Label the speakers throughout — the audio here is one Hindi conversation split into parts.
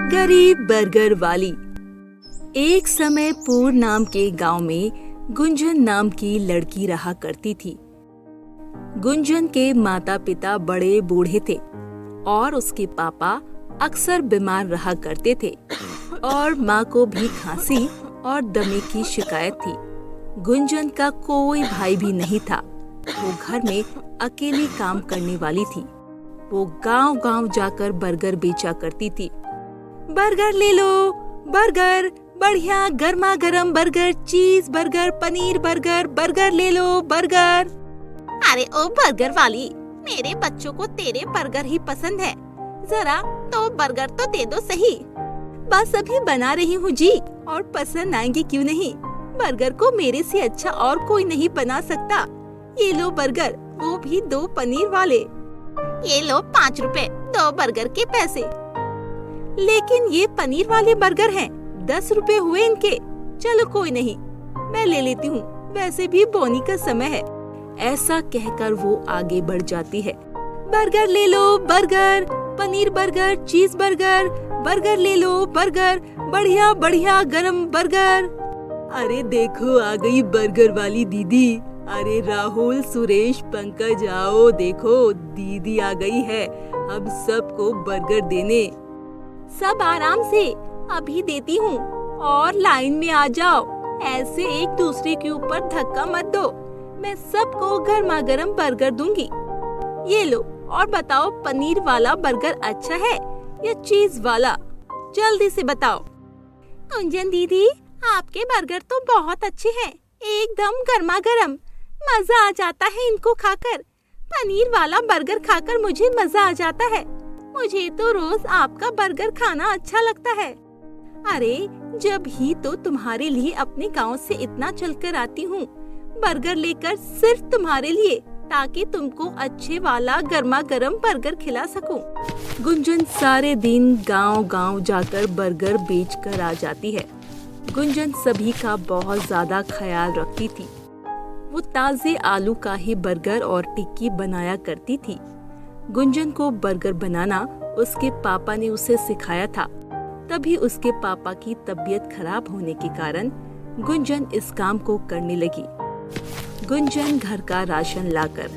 Speaker 1: गरीब बर्गर वाली। एक समय पूर नाम के गांव में गुंजन नाम की लड़की रहा करती थी। गुंजन के माता पिता बड़े बूढ़े थे और उसके पापा अक्सर बीमार रहा करते थे और माँ को भी खांसी और दमे की शिकायत थी। गुंजन का कोई भाई भी नहीं था। वो घर में अकेली काम करने वाली थी। वो गांव-गांव जाकर बर्गर बेचा करती थी। बर्गर ले लो, बर्गर, बढ़िया गर्मा गर्म बर्गर, चीज बर्गर, पनीर बर्गर, बर्गर ले लो, बर्गर।
Speaker 2: अरे ओ बर्गर वाली, मेरे बच्चों को तेरे बर्गर ही पसंद है, जरा तो बर्गर तो दे दो सही।
Speaker 1: बस अभी बना रही हूँ जी, और पसंद आएंगे क्यों नहीं। बर्गर को मेरे से अच्छा और कोई नहीं बना सकता। ये लो बर्गर, वो भी 2 पनीर वाले।
Speaker 2: ये लो 5 रुपए, 2 बर्गर के पैसे।
Speaker 1: लेकिन ये पनीर वाले बर्गर हैं, 10 रुपए हुए इनके। चलो कोई नहीं, मैं ले लेती हूँ, वैसे भी बोनी का समय है। ऐसा कहकर वो आगे बढ़ जाती है। बर्गर ले लो, बर्गर, पनीर बर्गर, चीज बर्गर, बर्गर ले लो, बर्गर, बढ़िया बढ़िया गरम बर्गर। अरे देखो आ गई बर्गर वाली दीदी। अरे राहुल, सुरेश, पंकज, आओ देखो दीदी आ गई है हम सबको बर्गर देने।
Speaker 2: सब आराम से, अभी देती हूँ, और लाइन में आ जाओ। ऐसे एक दूसरे के ऊपर धक्का मत दो। मैं सबको गर्मा गर्म बर्गर दूंगी। ये लो, और बताओ पनीर वाला बर्गर अच्छा है या चीज वाला? जल्दी से बताओ।
Speaker 1: गुंजन दीदी, आपके बर्गर तो बहुत अच्छे हैं, एकदम गर्मा गर्म। मजा आ जाता है इनको खाकर। पनीर वाला बर्गर खाकर मुझे मजा आ जाता है। मुझे तो रोज आपका बर्गर खाना अच्छा लगता है। अरे जब ही तो तुम्हारे लिए अपने गांव से इतना चलकर आती हूँ, बर्गर लेकर सिर्फ तुम्हारे लिए, ताकि तुमको अच्छे वाला गर्मा गर्म बर्गर खिला सकूं। गुंजन सारे दिन गांव-गांव जाकर बर्गर बेचकर आ जाती है। गुंजन सभी का बहुत ज्यादा ख्याल रखती थी। वो ताजे आलू का ही बर्गर और टिक्की बनाया करती थी। गुंजन को बर्गर बनाना उसके पापा ने उसे सिखाया था। तभी उसके पापा की तबीयत खराब होने के कारण गुंजन इस काम को करने लगी। गुंजन घर का राशन लाकर।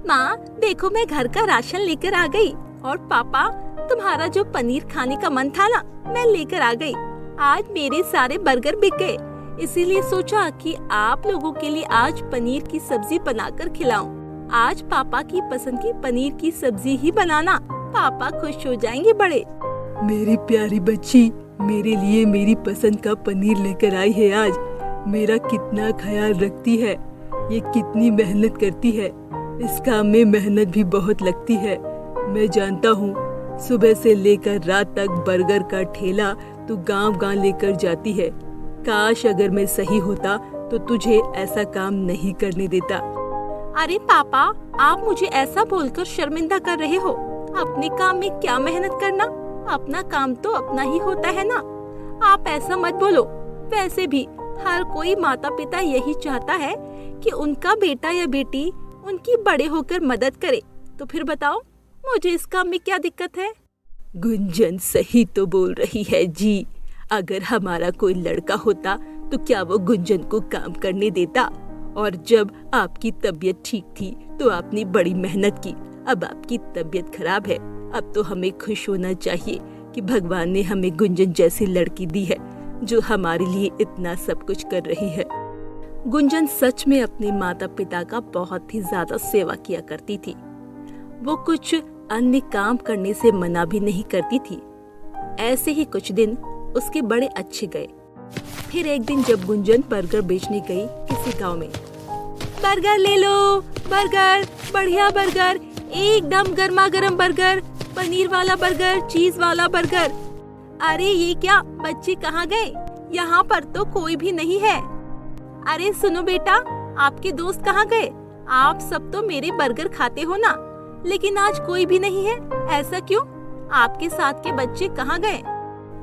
Speaker 2: माँ देखो, मैं घर का राशन लेकर आ गई। और पापा, तुम्हारा जो पनीर खाने का मन था ना, मैं लेकर आ गई। आज मेरे सारे बर्गर बिक गए, इसीलिए सोचा कि आप लोगों के लिए आज पनीर की सब्जी बनाकर खिलाऊं। आज पापा की पसंद की पनीर की सब्जी ही बनाना, पापा खुश हो जाएंगे बड़े।
Speaker 1: मेरी प्यारी बच्ची, मेरे लिए मेरी पसंद का पनीर लेकर आई है आज। मेरा कितना ख्याल रखती है, ये कितनी मेहनत करती है। इस काम में मेहनत भी बहुत लगती है, मैं जानता हूँ। सुबह से लेकर रात तक बर्गर का ठेला तू गांव-गांव लेकर जाती है। काश अगर मैं सही होता तो तुझे ऐसा काम नहीं करने देता।
Speaker 2: अरे पापा, आप मुझे ऐसा बोलकर शर्मिंदा कर रहे हो। अपने काम में क्या मेहनत करना, अपना काम तो अपना ही होता है ना। आप ऐसा मत बोलो। वैसे भी हर कोई माता पिता यही चाहता है कि उनका बेटा या बेटी उनकी बड़े होकर मदद करे। तो फिर बताओ, मुझे इस काम में क्या दिक्कत है?
Speaker 1: गुंजन सही तो बोल रही है जी। अगर हमारा कोई लड़का होता तो क्या वो गुंजन को काम करने देता? और जब आपकी तबीयत ठीक थी तो आपने बड़ी मेहनत की। अब आपकी तबीयत खराब है। अब तो हमें खुश होना चाहिए कि भगवान ने हमें गुंजन जैसी लड़की दी है, जो हमारे लिए इतना सब कुछ कर रही है। गुंजन सच में अपने माता पिता का बहुत ही ज्यादा सेवा किया करती थी। वो कुछ अन्य काम करने से मना भी नहीं करती थी। ऐसे ही कुछ दिन उसके बड़े अच्छे गए। फिर एक दिन जब गुंजन बर्गर बेचने गई किसी गांव में। बर्गर ले लो, बर्गर, बढ़िया बर्गर, एकदम गर्मा गर्म बर्गर, पनीर वाला बर्गर, चीज वाला बर्गर। अरे ये क्या, बच्चे कहाँ गए? यहाँ पर तो कोई भी नहीं है। अरे सुनो बेटा, आपके दोस्त कहाँ गए? आप सब तो मेरे बर्गर खाते हो ना, लेकिन आज कोई भी नहीं है। ऐसा क्यों? आपके साथ के बच्चे कहाँ गए?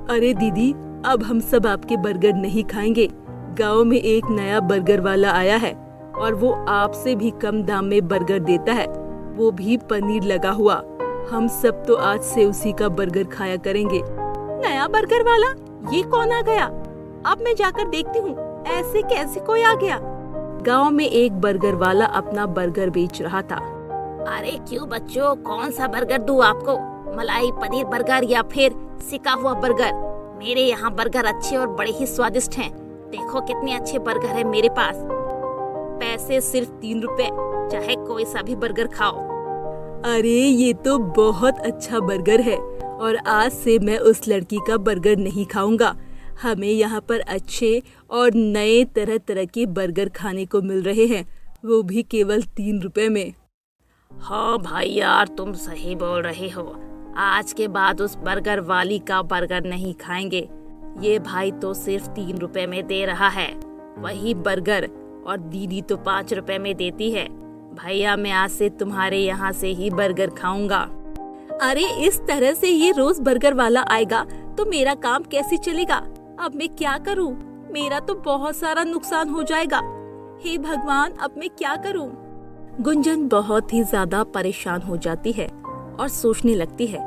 Speaker 1: अरे दीदी, अब हम सब आपके बर्गर नहीं खाएंगे। गांव में एक नया बर्गर वाला आया है और वो आपसे भी कम दाम में बर्गर देता है। वो भी पनीर लगा हुआ। हम सब तो आज से उसी का बर्गर खाया करेंगे।
Speaker 2: नया बर्गर वाला, ये कौन आ गया? अब मैं जाकर देखती हूँ, ऐसे कैसे कोई आ गया।
Speaker 1: गांव में एक बर्गर वाला अपना बर्गर बेच रहा था।
Speaker 3: अरे क्यों बच्चों, कौन सा बर्गर दूं आपको? मलाई पनीर बर्गर या फिर सिका हुआ बर्गर? मेरे यहाँ बर्गर अच्छे और बड़े ही स्वादिष्ट हैं। देखो कितने अच्छे बर्गर है मेरे पास। पैसे सिर्फ 3 रुपए, चाहे कोई सा भी बर्गर खाओ।
Speaker 1: अरे ये तो बहुत अच्छा बर्गर है और आज से मैं उस लड़की का बर्गर नहीं खाऊंगा। हमें यहाँ पर अच्छे और नए तरह तरह के बर्गर खाने को मिल रहे हैं, वो भी केवल 3 रुपए में।
Speaker 3: हाँ भाई यार, तुम सही बोल रहे हो। आज के बाद उस बर्गर वाली का बर्गर नहीं खाएंगे। ये भाई तो सिर्फ 3 रुपए में दे रहा है वही बर्गर, और दीदी तो 5 रुपए में देती है। भैया मैं आज से तुम्हारे यहाँ से ही बर्गर खाऊंगा।
Speaker 2: अरे इस तरह से ये रोज बर्गर वाला आएगा तो मेरा काम कैसे चलेगा? अब मैं क्या करूं? मेरा तो बहुत सारा नुकसान हो जाएगा। हे भगवान, अब मैं क्या करूं?
Speaker 1: गुंजन बहुत ही ज्यादा परेशान हो जाती है और सोचने लगती है,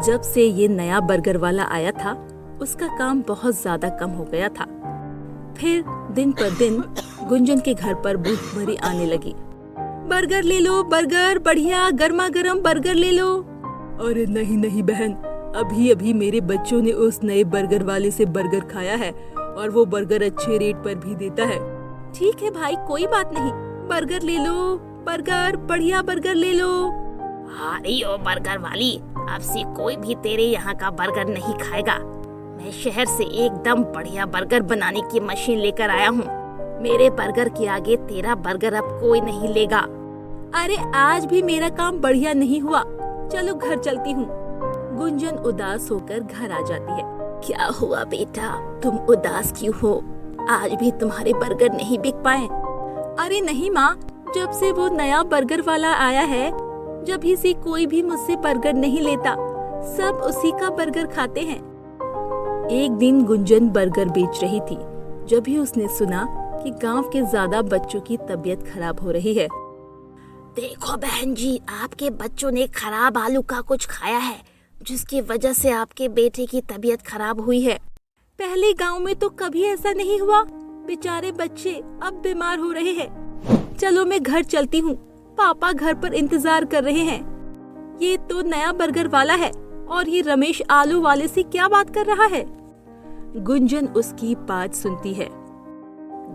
Speaker 1: जब से ये नया बर्गर वाला आया था उसका काम बहुत ज्यादा कम हो गया था। फिर दिन पर दिन गुंजन के घर पर भूखमरी आने लगी।
Speaker 2: बर्गर ले लो, बर्गर बढ़िया गर्मा गर्म बर्गर ले लो।
Speaker 1: अरे नहीं नहीं बहन, अभी अभी मेरे बच्चों ने उस नए बर्गर वाले से बर्गर खाया है और वो बर्गर अच्छे रेट पर भी देता है।
Speaker 2: ठीक है भाई, कोई बात नहीं, बर्गर ले लो, बर्गर बढ़िया बर्गर ले लो।
Speaker 3: अरे ओ बर्गर वाली, अब से कोई भी तेरे यहाँ का बर्गर नहीं खाएगा। मैं शहर से एकदम बढ़िया बर्गर बनाने की मशीन लेकर आया हूँ। मेरे बर्गर के आगे तेरा बर्गर अब कोई नहीं लेगा।
Speaker 2: अरे आज भी मेरा काम बढ़िया नहीं हुआ, चलो घर चलती हूँ।
Speaker 1: गुंजन उदास होकर घर आ जाती है।
Speaker 3: क्या हुआ बेटा, तुम उदास क्यों हो? आज भी तुम्हारे बर्गर नहीं बिक पाए?
Speaker 2: अरे नहीं माँ, जब से वो नया बर्गर वाला आया है, जब ही से कोई भी मुझसे बर्गर नहीं लेता, सब उसी का बर्गर खाते हैं।
Speaker 1: एक दिन गुंजन बर्गर बेच रही थी, जब ही उसने सुना कि गांव के ज्यादा बच्चों की तबीयत खराब हो रही है।
Speaker 3: देखो बहन जी, आपके बच्चों ने खराब आलू का कुछ खाया है, जिसकी वजह से आपके बेटे की तबीयत खराब हुई है।
Speaker 2: पहले गांव में तो कभी ऐसा नहीं हुआ। बेचारे बच्चे अब बीमार हो रहे हैं। चलो मैं घर चलती हूँ, पापा घर पर इंतजार कर रहे हैं। ये तो नया बर्गर वाला है और ये रमेश आलू वाले से क्या बात कर रहा है?
Speaker 1: गुंजन उसकी बात सुनती है।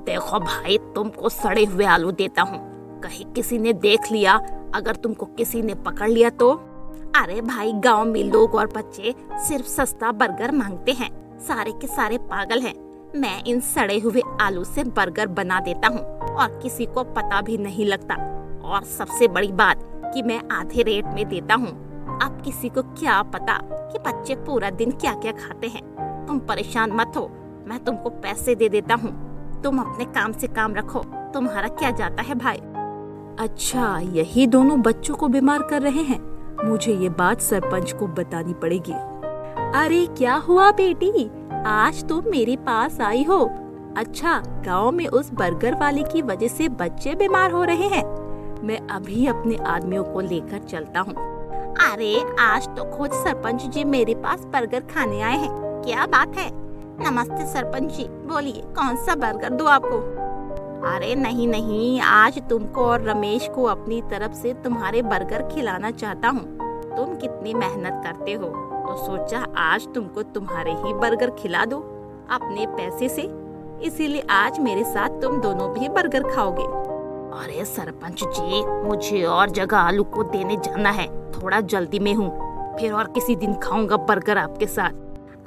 Speaker 3: देखो भाई, तुमको सड़े हुए आलू देता हूँ, कहीं किसी ने देख लिया, अगर तुमको किसी ने पकड़ लिया तो? अरे भाई, गांव में लोग और बच्चे सिर्फ सस्ता बर्गर मांगते हैं, सारे के सारे पागल हैं। मैं इन सड़े हुए आलू से बर्गर बना देता हूँ और किसी को पता भी नहीं लगता। और सबसे बड़ी बात कि मैं आधे रेट में देता हूँ। अब किसी को क्या पता कि बच्चे पूरा दिन क्या क्या खाते हैं। तुम परेशान मत हो, मैं तुमको पैसे दे देता हूँ। तुम अपने काम से काम रखो, तुम्हारा क्या जाता है भाई।
Speaker 1: अच्छा, यही दोनों बच्चों को बीमार कर रहे हैं। मुझे ये बात सरपंच को बतानी पड़ेगी।
Speaker 2: अरे क्या हुआ बेटी, आज तुम मेरे पास आई हो? अच्छा, गांव में उस बर्गर वाले की वजह से बच्चे बीमार हो रहे हैं।
Speaker 1: मैं अभी अपने आदमियों को लेकर चलता हूँ।
Speaker 3: अरे आज तो खुद सरपंच जी मेरे पास बर्गर खाने आए हैं। क्या बात है? नमस्ते सरपंच जी, बोलिए कौन सा बर्गर दूं आपको? अरे नहीं नहीं, आज तुमको और रमेश को अपनी तरफ से तुम्हारे बर्गर खिलाना चाहता हूँ। तुम कितनी मेहनत करते हो, तो सोचा आज तुमको तुम्हारे ही बर्गर खिला दो अपने पैसे से। इसीलिए आज मेरे साथ तुम दोनों भी बर्गर खाओगे। अरे सरपंच जी, मुझे और जगह आलू को देने जाना है, थोड़ा जल्दी में हूँ, फिर और किसी दिन खाऊंगा बर्गर आपके साथ।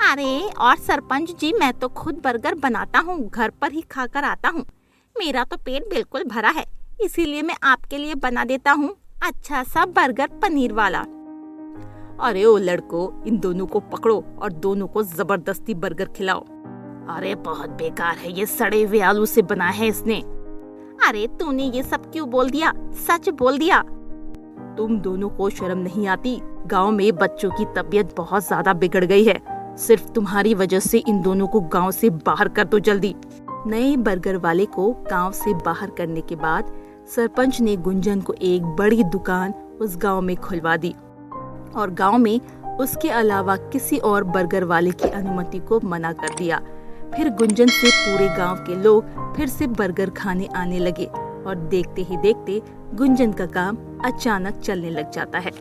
Speaker 3: अरे और सरपंच जी, मैं तो खुद बर्गर बनाता हूँ, घर पर ही खाकर आता हूँ। मेरा तो पेट बिल्कुल भरा है, इसीलिए मैं आपके लिए बना देता हूँ अच्छा सा बर्गर पनीर वाला।
Speaker 1: अरे ओ लड़को, इन दोनों को पकड़ो और दोनों को जबरदस्ती बर्गर खिलाओ।
Speaker 3: अरे बहुत बेकार है, ये सड़े हुए आलू से बना है इसने। अरे तूने ये सब क्यों बोल दिया? सच बोल दिया।
Speaker 1: तुम दोनों को शर्म नहीं आती? गांव में बच्चों की तबीयत बहुत ज्यादा बिगड़ गई है, सिर्फ तुम्हारी वजह से इन दोनों को गांव से बाहर कर दो जल्दी। नए बर्गर वाले को गांव से बाहर करने के बाद सरपंच ने गुंजन को एक बड़ी दुकान
Speaker 2: उस गांव में खुलवा दी और गांव में उसके अलावा किसी और बर्गर वाले की अनुमति को मना कर दिया। फिर गुंजन से पूरे गांव के लोग फिर से बर्गर खाने आने लगे और देखते ही देखते गुंजन का काम अचानक चलने लग जाता है।